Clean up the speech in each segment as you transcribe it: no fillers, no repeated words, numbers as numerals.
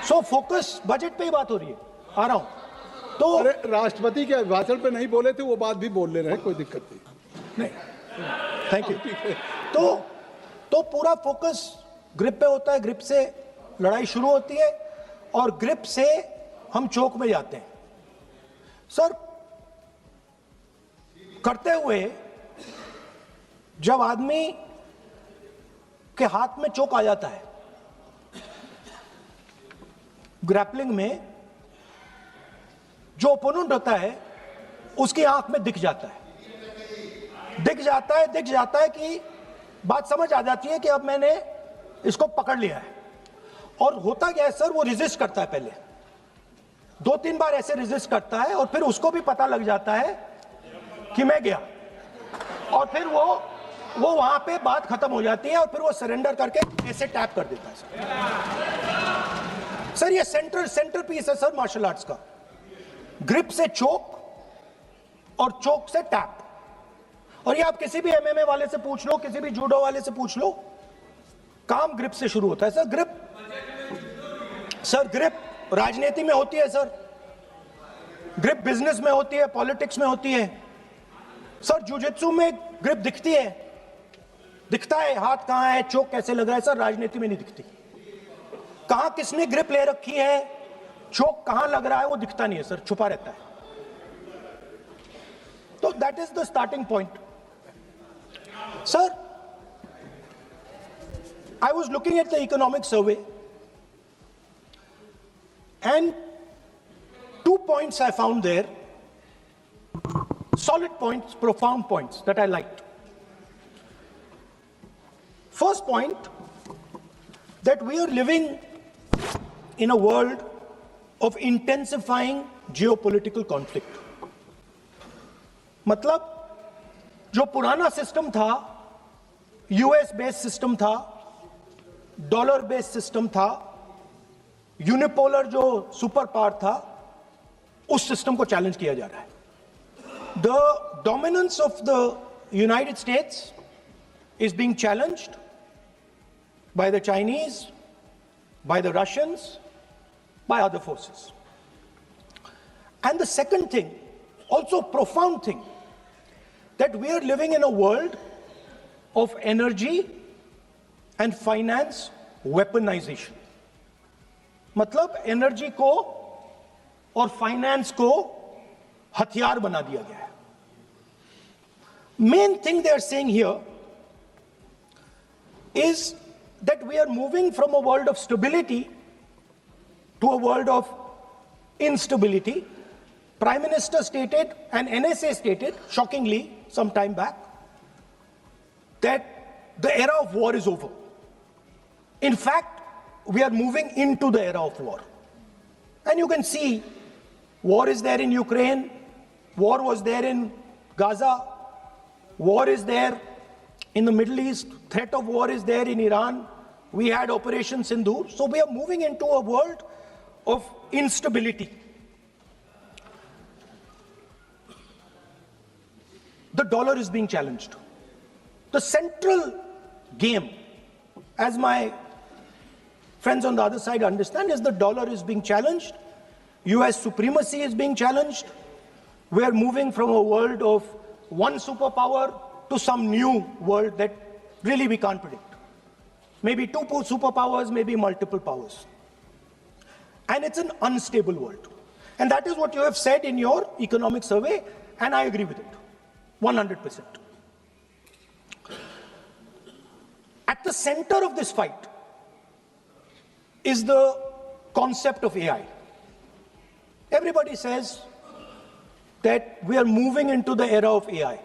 So focus budget पे ही बात हो रही है, आ रहा हूं। तो अरे राष्ट्रपति के अभिभाषण पे नहीं बोले थे, वो बात भी बोल ले रहे हैं, कोई दिक्कत नहीं। Thank you. तो पूरा फोकस ग्रिप पे होता है, ग्रिप से लड़ाई शुरू होती है और ग्रिप से हम चौक में जाते हैं। सर, करते हुए जब आदमी के हाथ में चौक आ जाता है ग्रैपलिंग में, जो ओपोनेंट होता है उसकी आंख में दिख जाता है कि बात समझ आ जाती है कि अब मैंने इसको पकड़ लिया है। और होता क्या है सर, वो रेजिस्ट करता है, पहले 2-3 बार ऐसे रेजिस्ट करता है और फिर उसको भी पता लग जाता है कि मैं गया, और फिर वो वहां पे बात खत्म हो जाती है और फिर वो सरेंडर करके ऐसे टैप कर देता है सर। ये सेंटर पीस है सर मार्शल आर्ट्स का, ग्रिप से चोक और चोक से टैप। और ये आप किसी भी एमएमए वाले से पूछ लो, किसी भी जूडो वाले से पूछ लो, काम ग्रिप से शुरू होता है सर। ग्रिप राजनीति में होती है सर, ग्रिप बिजनेस में होती है, पॉलिटिक्स में होती है सर। जुजित्सु में ग्रिप दिखता है हाथ कहां है, चोक कैसे लग रहा है सर, राजनीति में नहीं दिखती। कहां किसने ग्रिप ले रखी है, चोक कहां लग रहा है, वो दिखता नहीं है सर, छुपा रहता है। तो that is the starting point sir. I was looking at the economic survey and 2 points I found there, solid points, profound points that I liked. First point, that we are living in a world of intensifying geopolitical conflict. मतलब जो पुराना system था, US based system था, dollar based system था, unipolar जो super power था, उस system को चैलेंज किया जा रहा है। The dominance of the United states is being challenged by the Chinese, by the Russians, by other forces. And the second thing, also profound thing, that we are living in a world of energy and finance weaponization. मतलब energy को और finance को हथियार बना दिया गया है। Main thing they are saying here is that we are moving from a world of stability to a world of instability. Prime Minister stated and NSA stated, shockingly, some time back, that the era of war is over. In fact, we are moving into the era of war. And you can see, war is there in Ukraine, war was there in Gaza, war is there in the Middle East, threat of war is there in Iran. We had Operation Sindoor. So we are moving into a world of instability. The dollar is being challenged. The central game, as my friends on the other side understand, is the dollar is being challenged. US supremacy is being challenged. We are moving from a world of one superpower to some new world that really we can't predict. Maybe 2 superpowers, maybe multiple powers. And it's an unstable world. And that is what you have said in your economic survey, and I agree with it, 100%. At the center of this fight is the concept of AI. Everybody says that we are moving into the era of AI.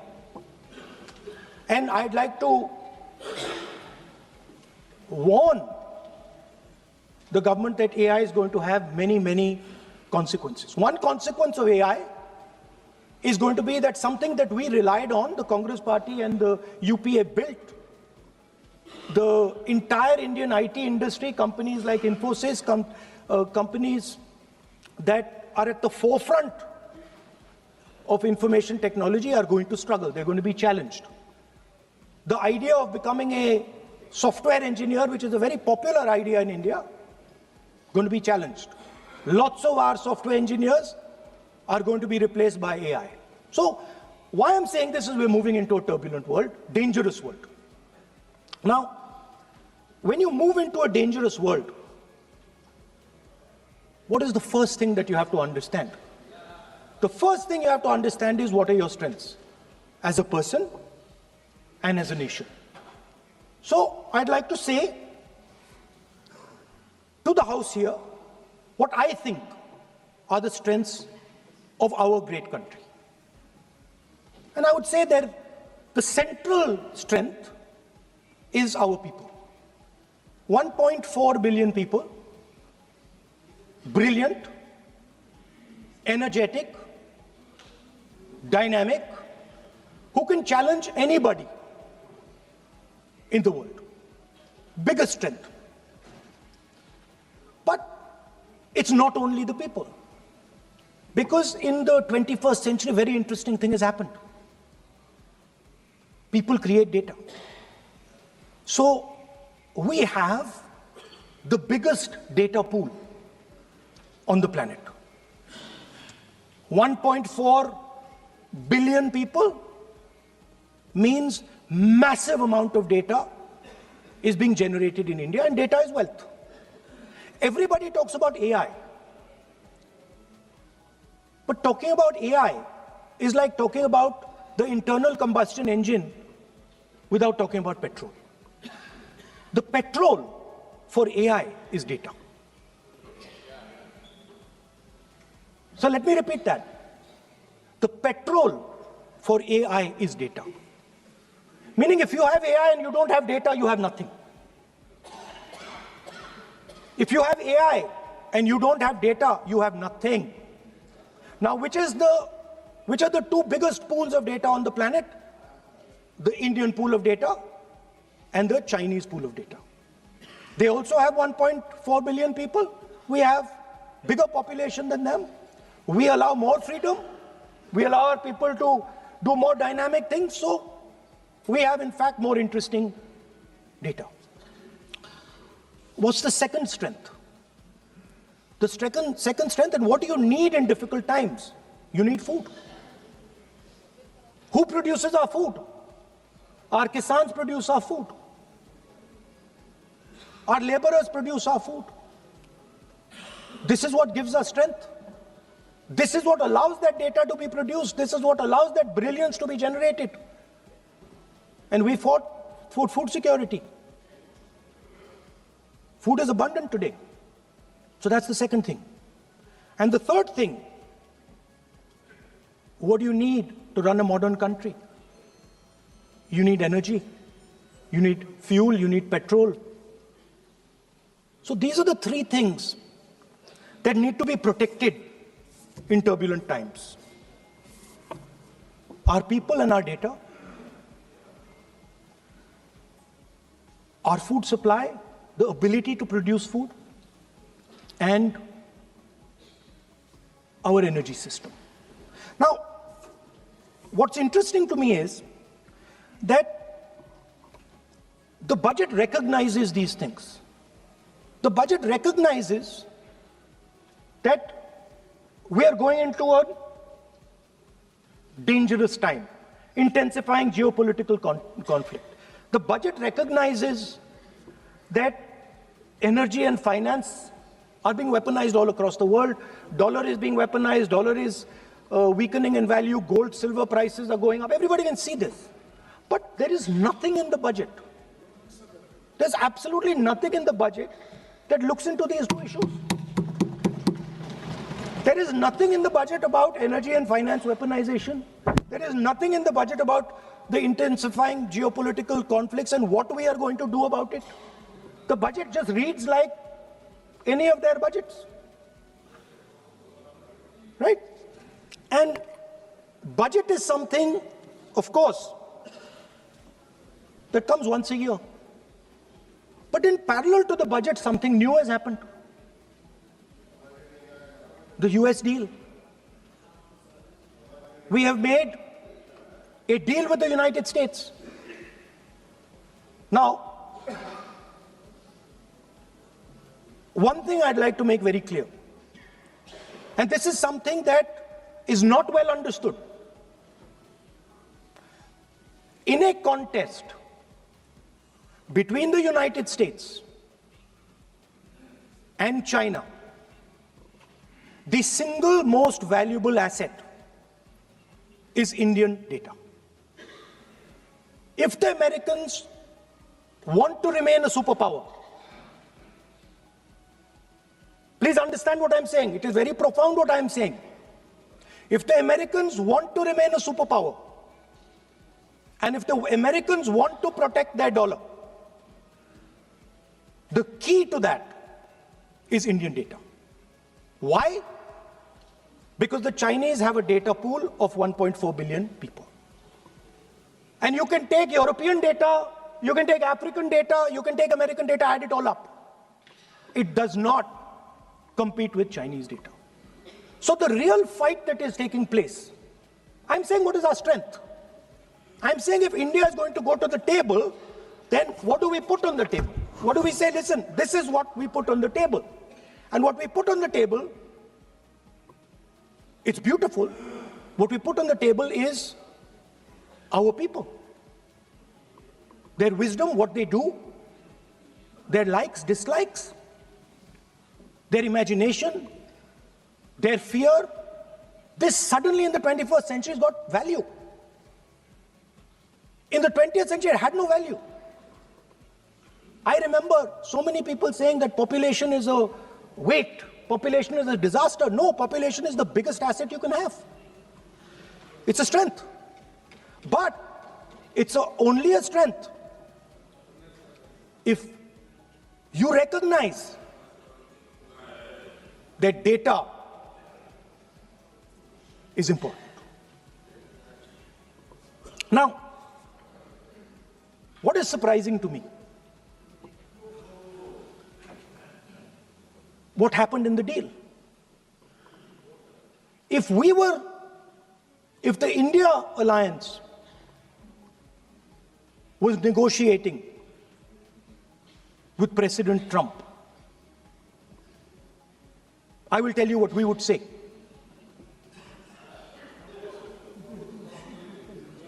And I'd like to warn the government that AI is going to have many, many consequences. One consequence of AI is going to be that something that we relied on, the Congress Party and the UPA built, the entire Indian IT industry, companies like Infosys, companies that are at the forefront of information technology are going to struggle. They're going to be challenged. The idea of becoming a software engineer, which is a very popular idea in India, going to be challenged. Lots of our software engineers are going to be replaced by AI. So why I'm saying this is we're moving into a turbulent world, dangerous world. Now, when you move into a dangerous world, what is the first thing that you have to understand? The first thing you have to understand is what are your strengths as a person and as a nation. So I'd like to say to the House here what I think are the strengths of our great country. And I would say that the central strength is our people. 1.4 billion people, brilliant, energetic, dynamic, who can challenge anybody in the world. Biggest strength. But it's not only the people. Because in the 21st century, a very interesting thing has happened. People create data. So we have the biggest data pool on the planet. 1.4 billion people means massive amount of data is being generated in India, and data is wealth. Everybody talks about AI. But talking about AI is like talking about the internal combustion engine without talking about petrol. The petrol for AI is data. So let me repeat that. The petrol for AI is data. Meaning if you have AI and you don't have data, you have nothing. If you have AI and you don't have data, you have nothing. Now, which are the two biggest pools of data on the planet? The Indian pool of data and the Chinese pool of data. They also have 1.4 billion people. We have bigger population than them. We allow more freedom. We allow our people to do more dynamic things. So we have, in fact, more interesting data. What's the second strength? The second strength, and what do you need in difficult times? You need food. Who produces our food? Our kisans produce our food. Our laborers produce our food. This is what gives us strength. This is what allows that data to be produced. This is what allows that brilliance to be generated. And we fought for food security. Food is abundant today. So that's the second thing. And the third thing, what do you need to run a modern country? You need energy. You need fuel. You need petrol. So these are the three things that need to be protected in turbulent times. Our people and our data, our food supply, the ability to produce food, and our energy system. Now, what's interesting to me is that the budget recognizes these things. The budget recognizes that we are going into a dangerous time, intensifying geopolitical conflict. The budget recognizes that energy and finance are being weaponized all across the world. Dollar is being weaponized. Dollar is weakening in value. Gold, silver prices are going up. Everybody can see this. But there is nothing in the budget. There's absolutely nothing in the budget that looks into these two issues. There is nothing in the budget about energy and finance weaponization. There is nothing in the budget about the intensifying geopolitical conflicts and what we are going to do about it. The budget just reads like any of their budgets, right? And budget is something, of course, that comes once a year. But in parallel to the budget, something new has happened. The US deal. We have made a deal with the United States. Now, One thing I'd like to make very clear, and this is something that is not well understood. In a contest between the United States and China, the single most valuable asset is Indian data. If the Americans want to remain a superpower, please understand what I'm saying. It is very profound what I'm saying. If the Americans want to remain a superpower, and if the Americans want to protect their dollar, the key to that is Indian data. Why? Because the Chinese have a data pool of 1.4 billion people. And you can take European data, you can take African data, you can take American data, add it all up. It does not compete with Chinese data. So the real fight that is taking place, I'm saying what is our strength? I'm saying if India is going to go to the table, then what do we put on the table? What do we say? Listen, this is what we put on the table. And what we put on the table, it's beautiful. What we put on the table is our people. Their wisdom, what they do, their likes, dislikes, their imagination, their fear. This suddenly in the 21st century has got value. In the 20th century, it had no value. I remember so many people saying that population is a weight, population is a disaster. No, population is the biggest asset you can have. It's a strength. But it's only a strength if you recognize that data is important. Now, what is surprising to me? What happened in the deal? If the India alliance was negotiating with President Trump, I will tell you what we would say.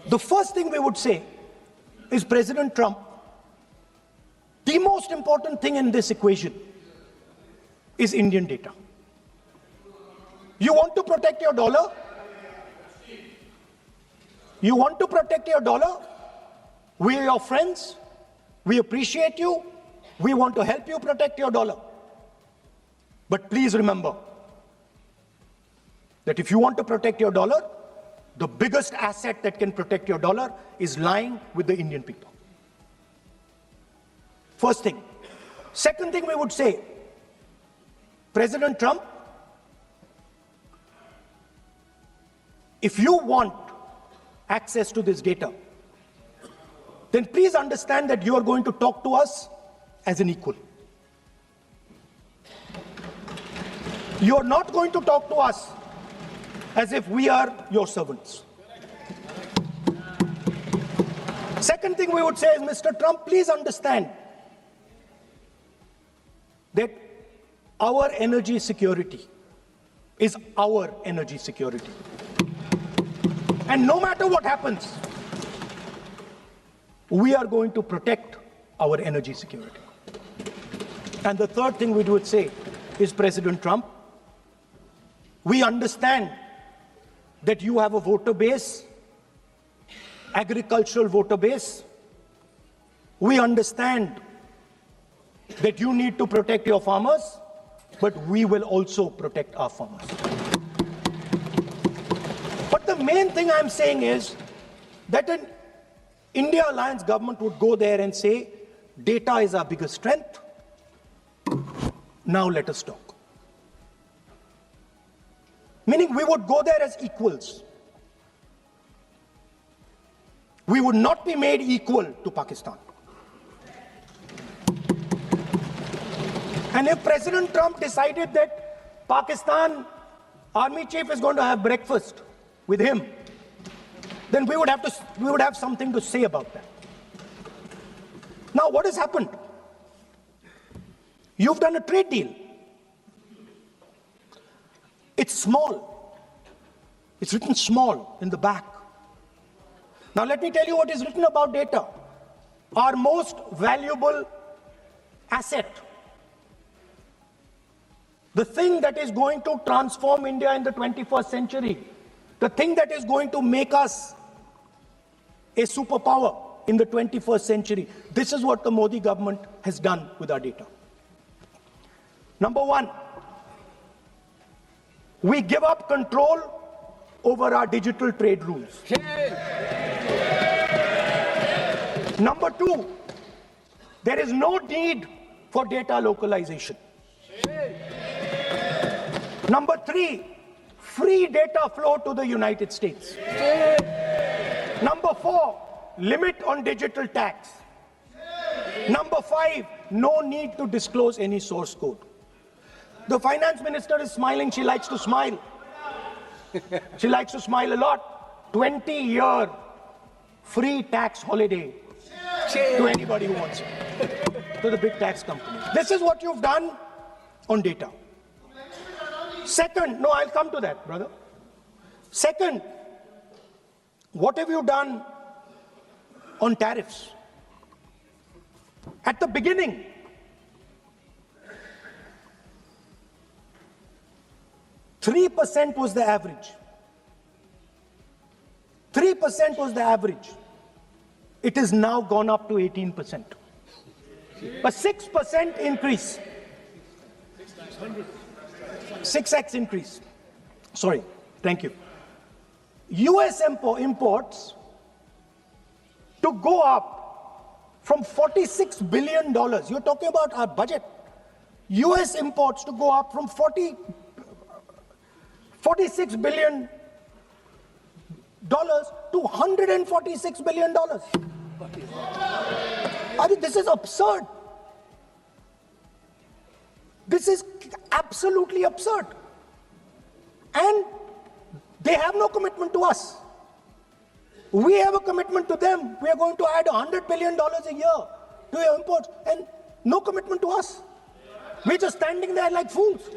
The first thing we would say is, President Trump, the most important thing in this equation is Indian data. You want to protect your dollar? You want to protect your dollar? We are your friends. We appreciate you. We want to help you protect your dollar. But please remember that if you want to protect your dollar, the biggest asset that can protect your dollar is lying with the Indian people. First thing. Second thing we would say, President Trump, if you want access to this data, then please understand that you are going to talk to us as an equal. You are not going to talk to us as if we are your servants. Second thing we would say is, Mr. Trump, please understand that our energy security is our energy security. And no matter what happens, we are going to protect our energy security. And the third thing we would say is, President Trump, we understand that you have a voter base, agricultural voter base. We understand that you need to protect your farmers, but we will also protect our farmers. But the main thing I'm saying is that an India Alliance government would go there and say, data is our biggest strength. Now let us talk. Meaning we would go there as equals. We would not be made equal to Pakistan. And if President Trump decided that Pakistan army chief is going to have breakfast with him, then we would have something to say about that. Now, what has happened? You've done a trade deal. It's small. It's written small in the back. Now let me tell you what is written about data. Our most valuable asset. The thing that is going to transform India in the 21st century. The thing that is going to make us a superpower in the 21st century. This is what the Modi government has done with our data. Number one, we give up control over our digital trade rules. Number two, there is no need for data localization. Number three, free data flow to the United States. Number four, limit on digital tax. Number five, no need to disclose any source code. The finance minister is smiling. She likes to smile. She likes to smile a lot. 20-year free tax holiday to anybody who wants it, to the big tax companies. This is what you've done on data. Second, no, I'll come to that, brother. Second, what have you done on tariffs? At the beginning, $3% was the average. 3% was the average. It has now gone up to 18%. A 6% increase. 6x increase. Sorry, thank you. US imports to go up from $46 billion. You're talking about our budget. US imports to go up from $46 billion to $146 billion. I mean, this is absurd. This is absolutely absurd. And they have no commitment to us. We have a commitment to them. We are going to add $100 billion a year to your imports, and no commitment to us. We're just standing there like fools.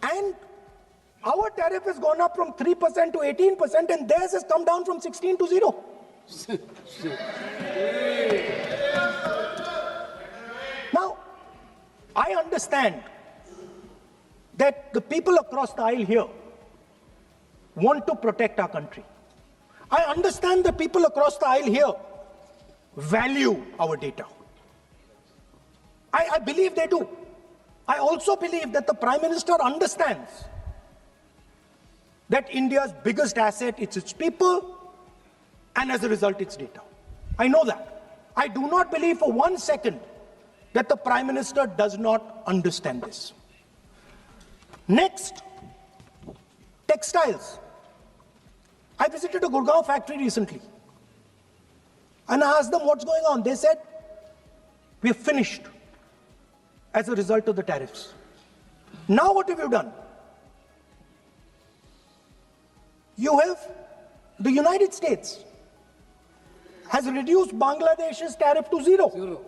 And our tariff has gone up from 3% to 18%, and theirs has come down from 16 to 0. Now, I understand that the people across the aisle here want to protect our country. I understand the people across the aisle here value our data. I believe they do. I also believe that the Prime Minister understands that India's biggest asset is its people, and as a result, its data. I know that. I do not believe for 1 second that the Prime Minister does not understand this. Next, textiles. I visited a Gurgaon factory recently, and I asked them what's going on. They said, we're finished as a result of the tariffs. Now what have you done? You have, the United States has reduced Bangladesh's tariff to 0.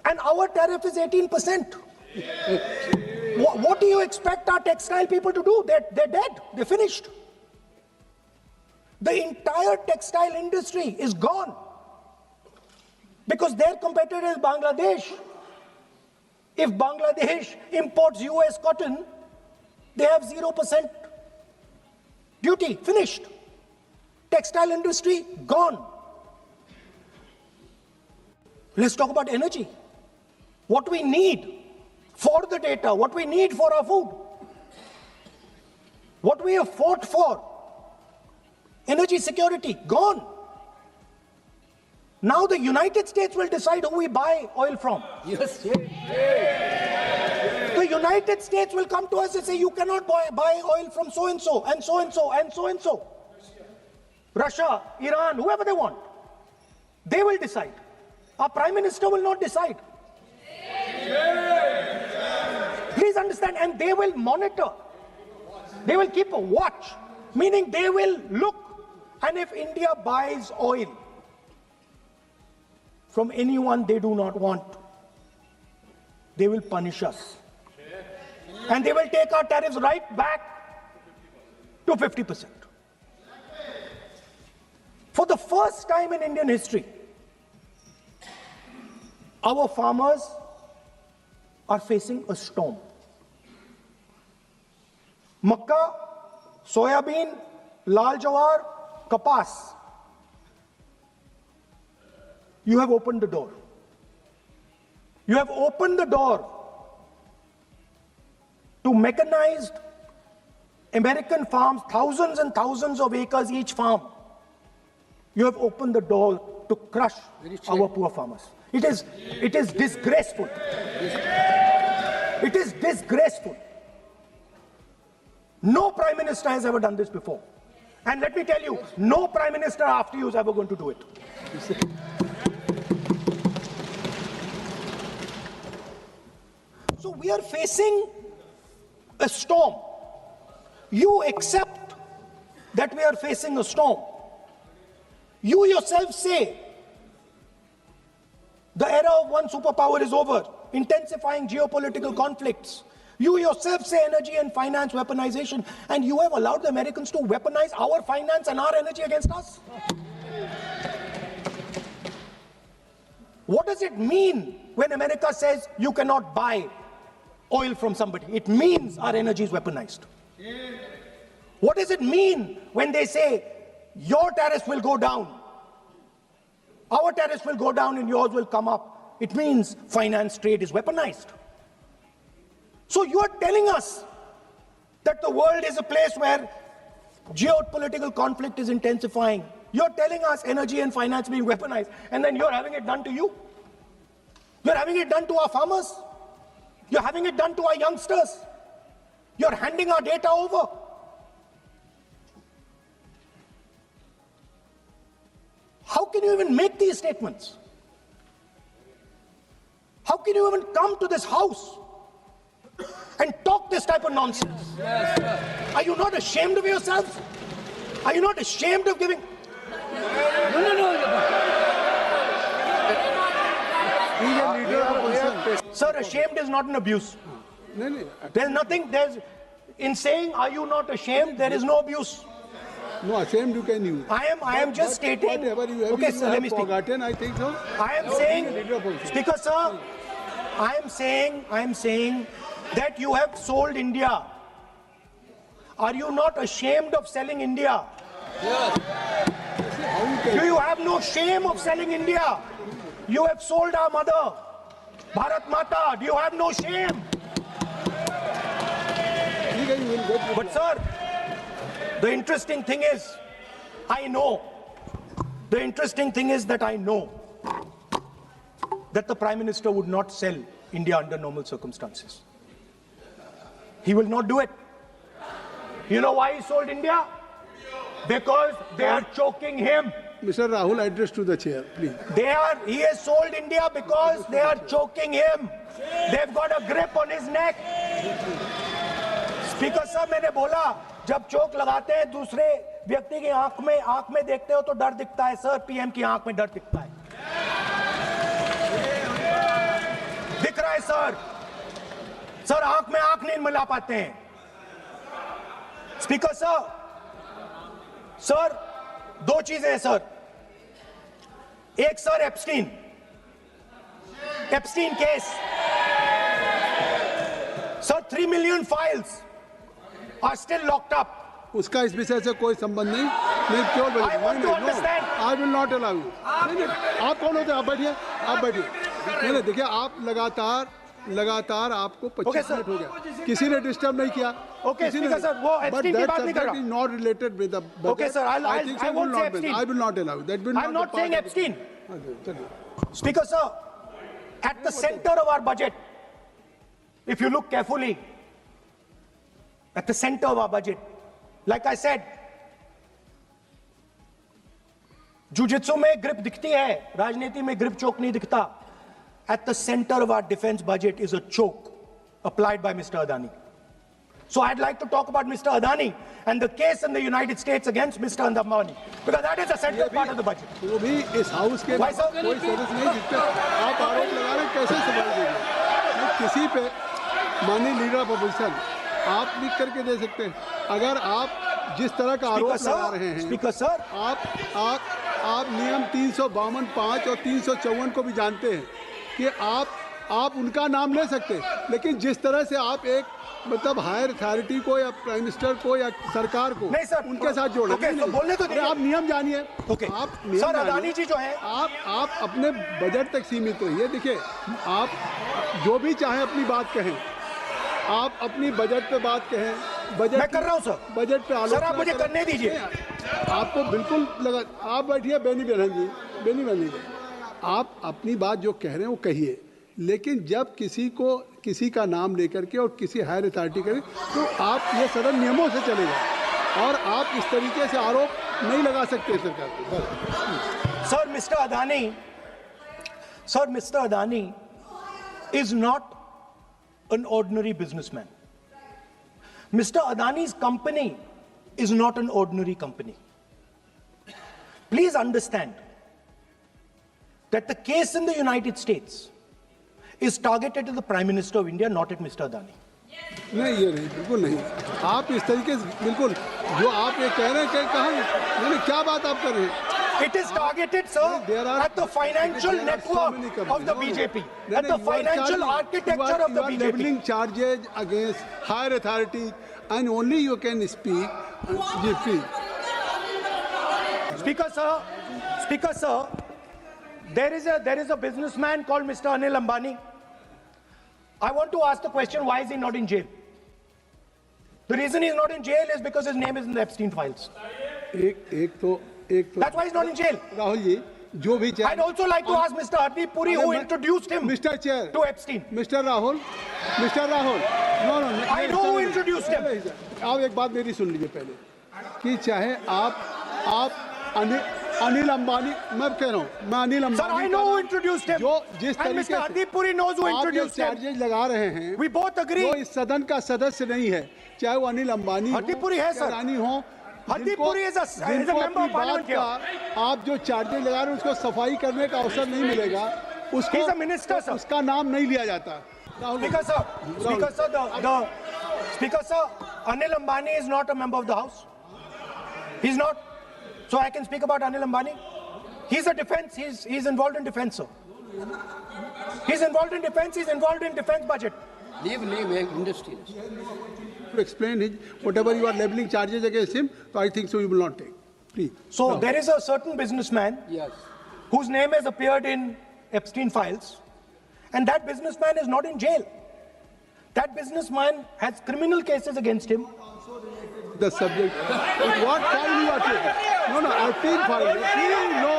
And our tariff is 18%. What do you expect our textile people to do? They're dead. They're finished. The entire textile industry is gone because their competitor is Bangladesh. If Bangladesh imports US cotton, they have 0% duty. Finished. Textile industry gone. Let's talk about energy. What we need for the data, what we need for our food, what we have fought for, energy security, gone. Now the United States will decide who we buy oil from. Yes. The United States will come to us and say, you cannot buy oil from so-and-so, and so-and-so, and so-and-so. Russia, Iran, whoever they want. They will decide. Our Prime Minister will not decide. Please understand, and they will monitor. They will keep a watch, meaning they will look And if India buys oil from anyone they do not want, they will punish us. And they will take our tariffs right back to 50%. For the first time in Indian history, our farmers are facing a storm. Makka, soybean, lal jawar, kapas. You have opened the door. You have opened the door to mechanized American farms, thousands and thousands of acres each farm. You have opened the door to crush our poor farmers. It is disgraceful. It is disgraceful. No Prime Minister has ever done this before. And let me tell you, no Prime Minister after you is ever going to do it. So we are facing a storm. You accept that we are facing a storm. You yourself say the era of one superpower is over, intensifying geopolitical conflicts. You yourself say energy and finance weaponization, and you have allowed the Americans to weaponize our finance and our energy against us. What does it mean when America says you cannot buy oil from somebody? It means our energy is weaponized. What does it mean when they say your tariffs will go down, our tariffs will go down and yours will come up? It means finance trade is weaponized. So you are telling us that the world is a place where geopolitical conflict is intensifying. You're telling us energy and finance being weaponized, and then you're having it done to you. You're having it done to our farmers. You're having it done to our youngsters. You're handing our data over. How can you even make these statements? How can you even come to this house and talk this type of nonsense? Are you not ashamed of yourselves? Are you not ashamed of giving? Sir, ashamed is not an abuse. There's nothing, in saying, are you not ashamed, there is no abuse. No, ashamed you can use. I am just stating. Whatever you have, okay, sir, let me speak. Forgotten, I think so. I am saying, Speaker sir, I am saying that you have sold India. Are you not ashamed of selling India? Yes. Do you have no shame of selling India? You have sold our mother, Bharat Mata. Do you have no shame? But sir, the interesting thing is, I know that the Prime Minister would not sell India under normal circumstances. He will not do it. You know why he sold India? Because they are choking him. Mr. Rahul, address to the chair, please. He has sold India because they are choking him. They've got a grip on his neck. Speaker sir, मैंने बोला जब चोक लगाते हैं दूसरे व्यक्ति की आंख में देखते हो तो डर दिखता है सर, पीएम की आंख में डर दिखता है. दिख रहा है सर आंख में आंख नहीं मिला पाते हैं. स्पीकर सर दो चीजें हैं सर. एक sir Epstein case sir, 3 million files are still locked up. उसका इस विषय से कोई संबंध नहीं. I want to understand. I will not allow you. आप कौन होते हैं? आप बैठिए. नहीं, देखिए आप लगातार आपको 25 मिनट हो गया. किसी ने डिस्टर्ब नहीं किया. Okay, Speaker sir, वो एप्स्टीन की बात नहीं कर रहा. That is not related with the budget. Okay sir, I won't say Epstein. I will not allow. That will not. I'm not saying Epstein. Okay, Speaker sir, at the center of our budget, if you look carefully, at the center of our budget, like I said, jujitsu में grip दिखती है, राजनीति में grip choke नहीं दिखता. At the center of our defense budget is a choke applied by Mr. Adani. So I'd like to talk about Mr. Adani and the case in the United States against Mr. Ambani, because that is a central part of the budget. वो भी इस house के Why, sir? कोई सदस्य नहीं जिसपे आप आरोप लगा रहे हैं, कैसे संभाल देंगे? मैं किसी पे माननीय लीडर ऑफ अपोजिशन आप लिख करके दे सकते हैं। अगर आप जिस तरह का आरोप लगा रहे हैं, स्पीकर सर, आप नियम 352, 5 और 354 को भी जानते हैं कि आप उनका नाम ले सकते हैं, लेकिन जिस तरह से आप एक मतलब हायर अथॉरिटी को या प्राइम मिनिस्टर को या सरकार को नहीं सर, उनके साथ जोड़ रहे हैं। तो बोलने तो दीजिए। आप नियम जानिए। ओके आप नियम सर, जानिए। अदानी जी जो है, आप अपने बजट तक सीमित रहिए। देखिए, आप जो भी चाहे अपनी बात कहें, आप अपनी बजट पे बात कहें, बजट मैं कर रहा हूं सर, बजट पे आलोचना सर आप मुझे करने दीजिए। आपको बिल्कुल लगा, आप बैठिए बेनी बहन जी, बेनी बहन जी, आप अपनी बात जो कह रहे हैं वो कहिए, लेकिन जब किसी का नाम लेकर के और किसी हायर अथॉरिटी करें तो आप ये सदन नियमों से चलेगा और आप इस तरीके से आरोप नहीं लगा सकते सरकार को। Sir mister Adani is not an ordinary businessman. Mr. Adani's company is not an ordinary company. Please understand that the case in the United States is targeted at the Prime Minister of India, not at Mr. Adani. नहीं, ये नहीं, बिल्कुल नहीं। आप इस तरीके से बिल्कुल जो आप ये कह रहे हैं कि कहाँ क्या बात आप कर रहे हैं? It is targeted, sir, at the financial network of the BJP, at the financial architecture of the BJP. You are leveling charges against higher authority, and only you can speak. Speaker, sir, there is a businessman called Mr. Anil Ambani. I want to ask the question: why is he not in jail? The reason he's not in jail is because his name is in the Epstein files. That's why he's not in jail. Rahul ji, जो भी I'd also like to ask Mr. Hardeep Puri, who introduced him Mr. Chair to Epstein. Mr. Rahul, no, I know who introduced him. आप एक बात मेरी सुन लीजिए पहले, कि चाहे आप अनिल अंबानी, मैं कह रहा हूँ, मैं Anil Ambani, Sir, I know who introduced him. जो जिस and तरीके Mr. से Hardeep Puri knows who introduced him. Charges लगा रहे हैं, We both agree. वो इस सदन का सदस्य नहीं है, चाहे वो अनिल अंबानी Hardeep Puri है सर, रानी हो, Hardeep Puri is a member of parliament here. आप जो चार्जेज लगा रहे हैं उसको सफाई करने का अवसर नहीं मिलेगा, उसको He's a minister, sir. उसका नाम नहीं लिया जाता। Speaker sir, Anil Ambani is not a member of the House. He's not. So I can speak about Anil Ambani. He's a defense. He's involved in defense, sir. He's involved in defense. He's involved in defense budget. Leave industry. To explain his whatever you are leveling charges against him, so I think so you will not take. Please. So there is a certain businessman, Yes. whose name has appeared in Epstein files, and that businessman is not in jail. That businessman has criminal cases against him. The subject. What file you are taking? No, Epstein file. No,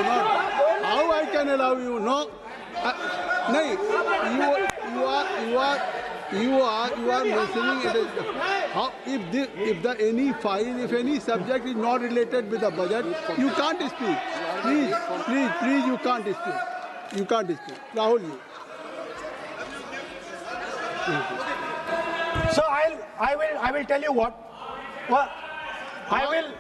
not. How I can allow you? No. You are mentioning it as how if any subject is not related with the budget, you can't speak. Please, you can't speak. You can't speak. Rahul ji. So I will tell you what. Well, I will.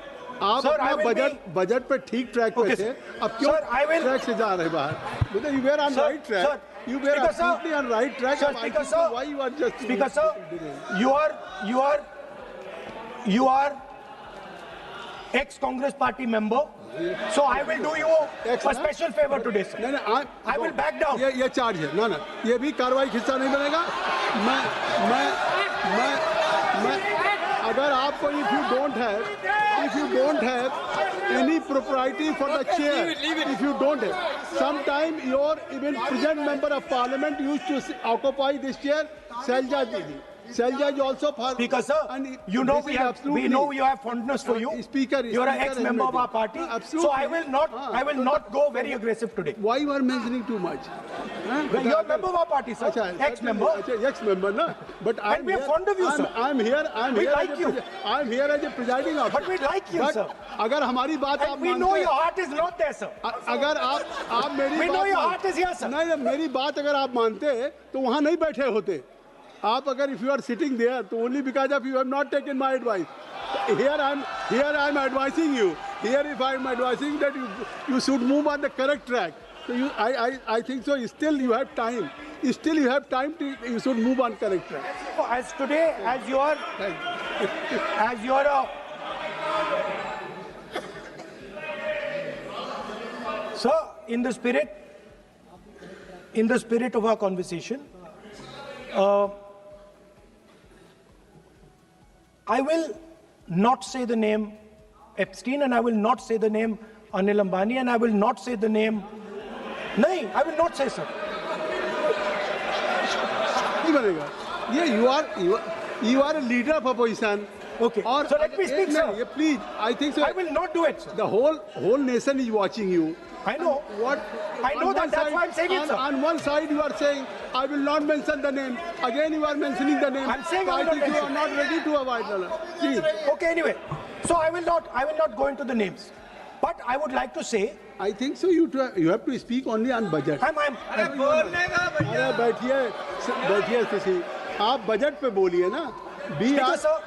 आप Sir, I अपना will budget पे ठीक track पे थे, अब क्यों Sir, I will- track से जा रहे बाहर? Because you were on Sir, right track. sir, You were Speaker, sir. absolutely on right track. Sir, I Speaker, think sir. Why you are just Speaker sir, you are ex-Congress party member. So I will do you a special favor today, sir. No, I will back down. ये charge है ना ये भी कार्रवाई का हिस्सा नहीं बनेगा। मैं अगर आपको if you don't have any propriety for the chair, if you don't have, sometime your even present member of parliament used to occupy this chair, Selja Didi. Selja is also for Speaker sir, you know we know you have fondness for you. Speaker, you are an ex-member of our party. Absolutely. So I will not go very aggressive today. Why you are mentioning too much? You are a member of our party, sir. Ex-member. Ex-member, na. But And we are fond of you, sir. I'm here. We like you. I'm here as a presiding officer. But we like you, sir. अगर हमारी बात आप And we know your heart is not there, sir. अगर आप मेरी We बात know your heart is here, sir. नहीं मेरी बात अगर आप मानते तो वहाँ नहीं बैठे होते आप अगर if you are sitting there, तो only because of you have not taken my advice. Here I'm advising you. Here if I'm advising that you should move on the correct track. So I think so. Still you have time. Still you have time to you should move on correct track. As today, as you are, as you are sir, in the spirit of our conversation, I will not say the name Epstein, and I will not say the name Anil Ambani, and I will not say the name. No, I will not say, sir. नहीं बनेगा. ये you are a leader of opposition. Okay. और So let me speak, sir. Please, I think so. I will not do it, sir. The whole nation is watching you. I know. I know that. That's why I'm saying it, sir. On one side, you are saying, I will not mention the name. Again, you are mentioning the name. I'm saying so I will not think you are mention. not ready to avoid the Please. Okay, anyway. So I will not go into the names. But I would like to say, I think so. You have to speak only on budget. I'm बैठिए शशि, आप budget पे बोलिए ना. Speaker, sir.